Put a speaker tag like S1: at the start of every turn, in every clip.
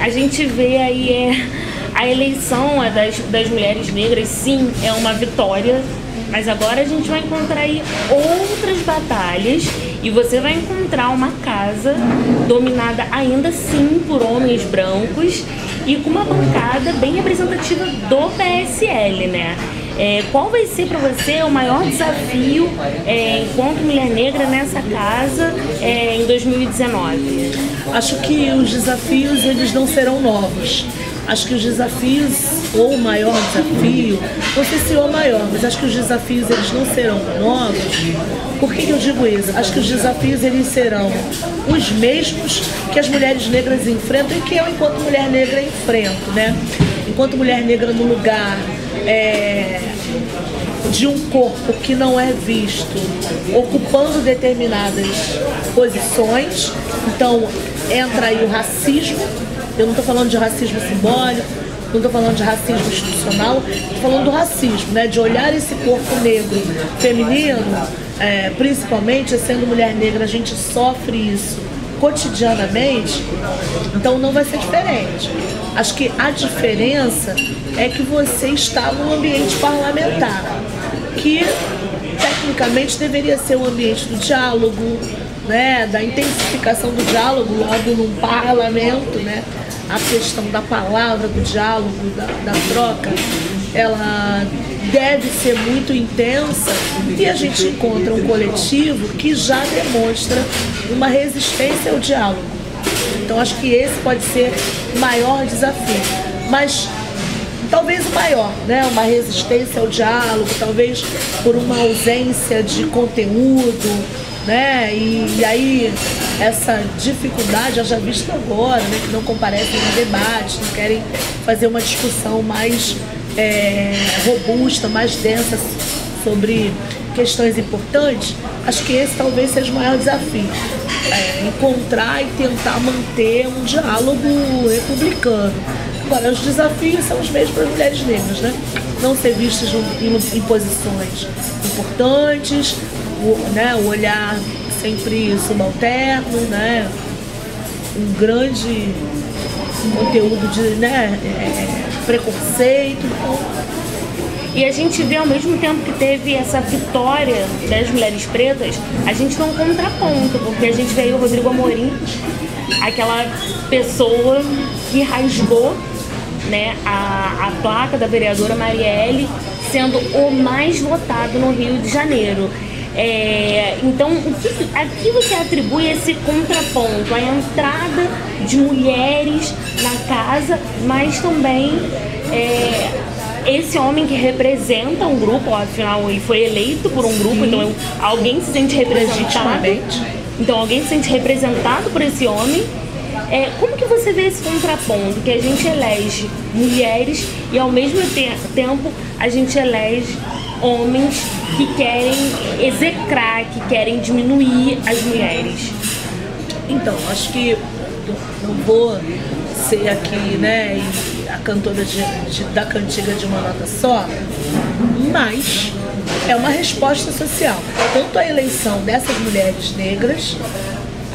S1: a gente vê aí a eleição das mulheres negras, sim, é uma vitória, mas agora a gente vai encontrar aí outras batalhas e você vai encontrar uma casa dominada ainda sim por homens brancos e com uma bancada bem representativa do PSL, né? Qual vai ser para você o maior desafio enquanto mulher negra nessa casa em 2019?
S2: Acho que os desafios eles não serão novos. Acho que os desafios, ou o maior desafio, não sei se é o maior, mas acho que os desafios eles não serão novos. Por que eu digo isso? Acho que os desafios eles serão os mesmos que as mulheres negras enfrentam e que eu, enquanto mulher negra, enfrento, né? Enquanto mulher negra no lugar de um corpo que não é visto, ocupando determinadas posições, então entra aí o racismo. Eu não estou falando de racismo simbólico, não estou falando de racismo institucional, estou falando do racismo, né? De olhar esse corpo negro feminino, principalmente sendo mulher negra, a gente sofre isso cotidianamente, então não vai ser diferente. Acho que a diferença é que você está num ambiente parlamentar, que tecnicamente deveria ser um ambiente do diálogo, né? Da intensificação do diálogo logo num parlamento, né? A questão da palavra, do diálogo, da troca, ela deve ser muito intensa e a gente encontra um coletivo que já demonstra uma resistência ao diálogo. Então acho que esse pode ser o maior desafio, mas talvez o maior, né? Uma resistência ao diálogo, talvez por uma ausência de conteúdo, né? E aí essa dificuldade, eu já visto agora, né? Que não comparecem no debate, não querem fazer uma discussão mais robusta, mais densa sobre questões importantes. Acho que esse talvez seja o maior desafio. Encontrar e tentar manter um diálogo republicano. Agora, os desafios são os mesmos para as mulheres negras, né? Não ser vistas em posições importantes, o olhar sempre subalterno, né? Um grande conteúdo de preconceito.
S1: E a gente vê, ao mesmo tempo que teve essa vitória das mulheres pretas, a gente vê um contraponto, porque a gente vê aí o Rodrigo Amorim, aquela pessoa que rasgou, né, a placa da vereadora Marielle, sendo o mais votado no Rio de Janeiro. Então, a que você atribui esse contraponto? A entrada de mulheres na casa, mas também esse homem que representa um grupo, afinal ele foi eleito por um grupo, sim. Então alguém se sente representado. Então alguém se sente representado por esse homem. Como que você vê esse contraponto? Que a gente elege mulheres e ao mesmo tempo a gente elege homens que querem execrar, que querem diminuir as mulheres.
S2: Então, acho que não vou ser aqui, né, a cantora da cantiga de uma nota só, mas é uma resposta social. Tanto a eleição dessas mulheres negras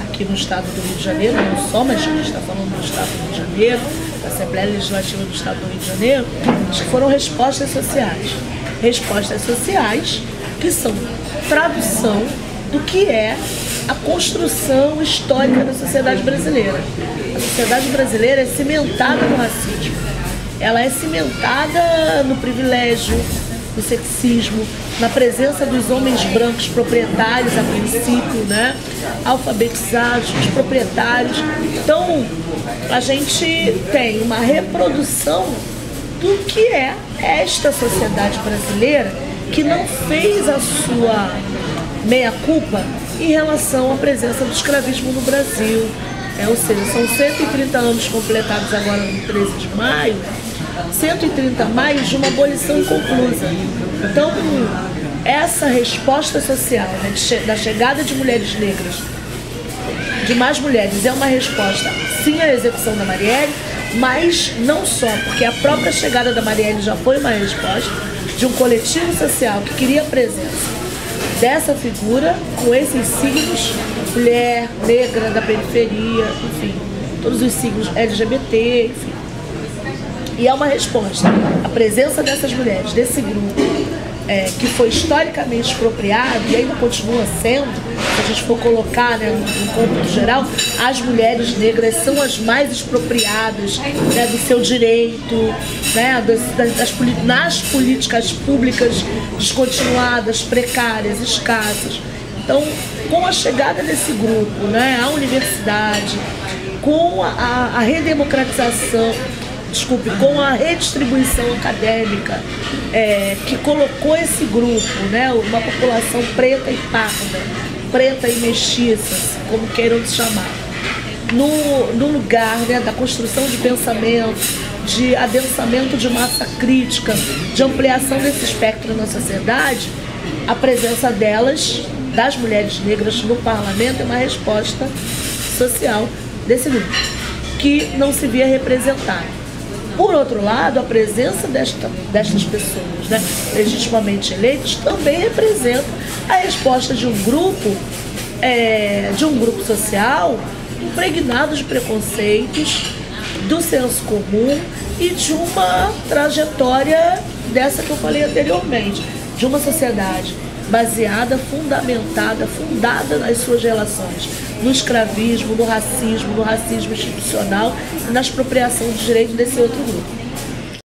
S2: aqui no estado do Rio de Janeiro, não só, mas a gente está falando do estado do Rio de Janeiro, da Assembleia Legislativa do estado do Rio de Janeiro, acho que foram respostas sociais. Respostas sociais que são tradução do que é a construção histórica da sociedade brasileira. A sociedade brasileira é cimentada no racismo. Ela é cimentada no privilégio, no sexismo, na presença dos homens brancos proprietários, a princípio, né? Alfabetizados, os proprietários. Então, a gente tem uma reprodução do que é esta sociedade brasileira que não fez a sua meia-culpa em relação à presença do escravismo no Brasil. Ou seja, são 130 anos completados agora no 13 de maio, 130 mais de uma abolição inconclusa. Então, essa resposta social, né, da chegada de mulheres negras, de mais mulheres, é uma resposta, sim, à execução da Marielle, mas não só, porque a própria chegada da Marielle já foi uma resposta de um coletivo social que queria a presença dessa figura com esses signos, mulher, negra, da periferia, enfim, todos os signos LGBT, LGBT, enfim. E é uma resposta. A presença dessas mulheres, desse grupo, que foi historicamente expropriado e ainda continua sendo, se a gente for colocar, né, no cômputo geral, as mulheres negras são as mais expropriadas, né, do seu direito, né, nas políticas públicas descontinuadas, precárias, escassas. Então, com a chegada desse grupo, né, à universidade, com a redemocratização, com a redistribuição acadêmica, que colocou esse grupo, né, uma população preta e parda, preta e mestiça, como queiram se chamar, no lugar, né, da construção de pensamento, de adensamento de massa crítica, de ampliação desse espectro na sociedade, a presença delas, das mulheres negras no parlamento, é uma resposta social desse grupo, que não se via representado. Por outro lado, a presença destas pessoas, né, legitimamente eleitas, também representa a resposta de um grupo social impregnado de preconceitos, do senso comum e de uma trajetória dessa que eu falei anteriormente, de uma sociedade baseada, fundada nas suas relações, no escravismo, no racismo institucional e na expropriação de direitos desse outro grupo.